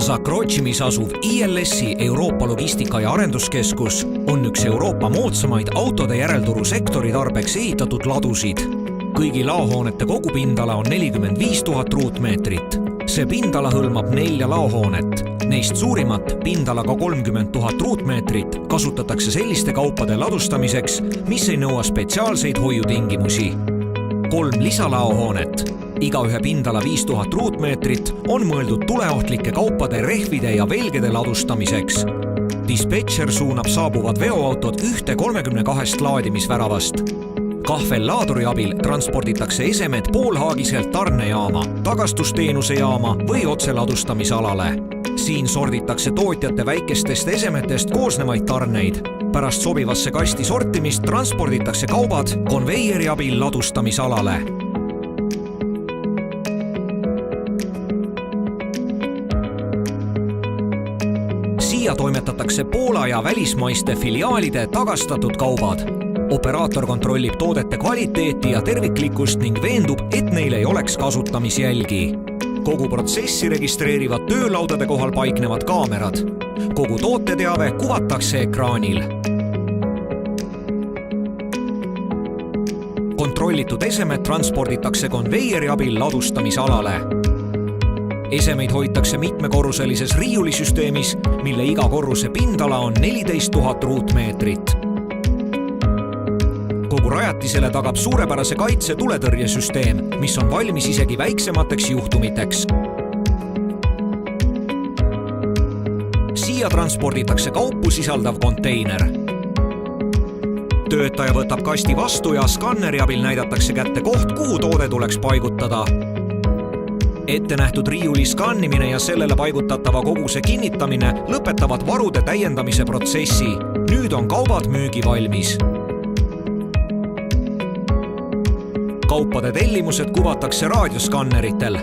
Zakročimis asuv ILS-i Euroopa Logistika- ja Arenduskeskus on üks Euroopa moodsamaid autode järelturu sektori tarbeks ehitatud ladusid. Kõigi laohoonete kogupindala on 45 000 ruutmeetrit. See pindala hõlmab 4 laohoonet. Neist suurimat pindalaga 30 000 ruutmeetrit kasutatakse selliste kaupade ladustamiseks, mis ei nõua spetsiaalseid hoiutingimusi. 3 lisalaohoonet, igaühe pindala 5000 ruutmeetrit, on mõeldud tuleohtlike kaupade, rehvide ja velgede ladustamiseks. Dispetšer suunab saabuvad veoautod ühte 32 laadimisväravast. Kahvellaaduri abil transporditakse esemed poolhaagiselt tarnejaama, tagastusteenuse jaama või otseladustamisalale. Siin sorditakse tootjate väikestest esemetest koosnevaid tarneid. Pärast sobivasse kasti sortimist transporditakse kaubad konveieri abil ladustamisalale. Siia toimetatakse Poola ja välismaiste filiaalide tagastatud kaubad. Operaator kontrollib toodete kvaliteeti ja terviklikkust ning veendub, et neil ei oleks kasutamisjälgi. Kogu protsessi registreerivad töölaudade kohal paiknevad kaamerad. Kogu tooteteave kuvatakse ekraanil. Kontrollitud esemed transporditakse konveieri abil ladustamisalale. Esemeid hoitakse mitmekorruselises riiulisüsteemis, mille iga korruse pindala on 14 000 ruutmeetrit. Kogu rajatisele tagab suurepärase kaitse tuletõrjesüsteem, mis on valmis isegi väiksemateks juhtumiteks. Siia transporditakse kaupu sisaldav konteiner. Töötaja võtab kasti vastu ja skanneri abil näidatakse kätte koht, kuhu toode tuleks paigutada. Ette nähtud riiuli skannimine ja sellele paigutatava koguse kinnitamine lõpetavad varude täiendamise protsessi. Nüüd on kaubad müügi valmis. Kaupade tellimused kuvatakse raadioskanneritel.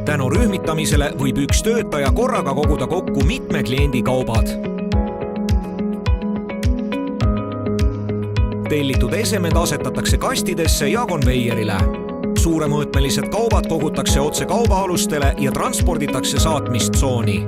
Tänu rühmitamisele võib üks töötaja korraga koguda kokku mitme kliendi kaubad. Tellitud esemed asetatakse kastidesse ja konveierile. Suuremõõtmelised kaubad kogutakse otse kaubaalustele ja transporditakse saatmistsooni.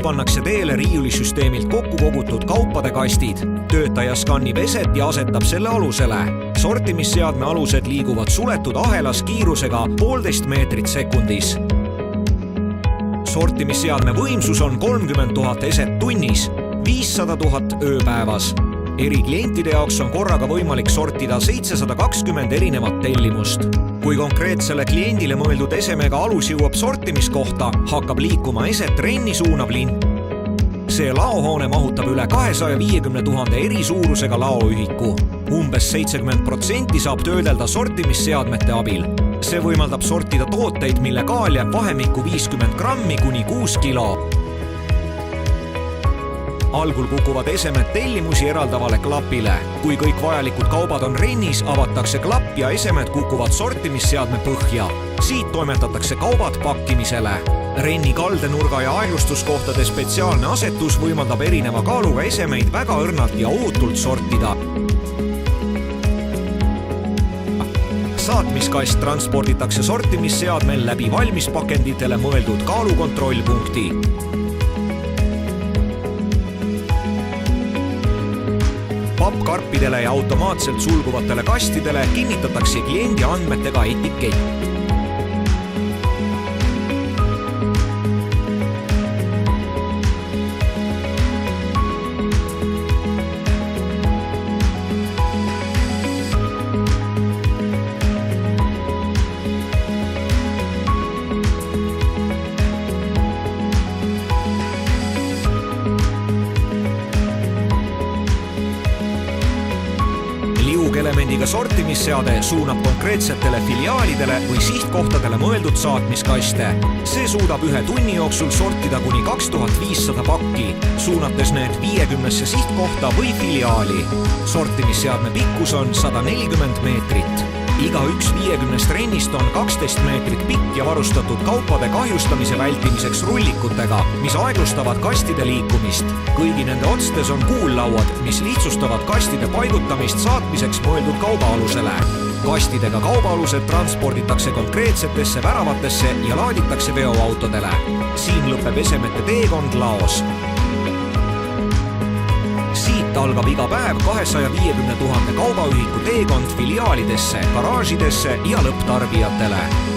Pannakse teele riiulisüsteemilt kokku kogutud kaupade kastid. Töötaja skannib eset ja asetab selle alusele. Sortimisseadme alused liiguvad suletud ahelas kiirusega 1,5 meetrit sekundis. Sortimisseadme võimsus on 30 000 eset tunnis, 500 000 ööpäevas. Eri klientide jaoks on korraga võimalik sortida 720 erinevat tellimust. Kui konkreetsele kliendile mõeldud esemega alus jõuab sortimiskohta, hakkab liikuma eset renni suunav lint. See laohoone mahutab üle 250 000 eri suurusega laoühiku. Umbes 70% saab töödelda sortimisseadmete abil. See võimaldab sortida tooteid, mille kaal jääb vahemikku 50 grammi kuni 6 kilo. Algul kukuvad esemed tellimusi eraldavale klapile. Kui kõik vajalikud kaubad on rennis, avatakse klapp ja esemed kukuvad sortimisseadme põhja. Siit toimetatakse kaubad pakkimisele. Renni kaldenurga ja aeglustuskohtade spetsiaalne asetus võimaldab erineva kaaluga esemeid väga õrnalt ja ohutult sortida. Saatmiskast transporditakse sortimisseadmel läbi valmispakenditele mõeldud kaalukontrollpunkti. Pappkarpidele ja automaatselt sulguvatele kastidele kinnitatakse kliendi andmetega etikett. juhtelemendiga sortimisseade suunab konkreetsetele filiaalidele või sihtkohtadele mõeldud saatmiskaste. See suudab 1 tunni jooksul sortida kuni 2500 pakki, suunates need 50 sihtkohta või filiaali. Sortimisseadme pikkus on 140 meetrit. Iga üks 50 rennist on 12 meetrit pikk ja varustatud kaupade kahjustamise vältimiseks rullikutega, mis aeglustavad kastide liikumist. Kõigi nende otstes on kuullauad, mis lihtsustavad kastide paigutamist saatmiseks mõeldud kaubaalusele. Kastidega kaubaalused transporditakse konkreetsetesse väravatesse ja laaditakse veoautodele. Siin lõpeb esemete teekond laos. Siit algab iga päev 250 000 kaubaühiku teekond filiaalidesse, garaažidesse ja lõpptarbijatele.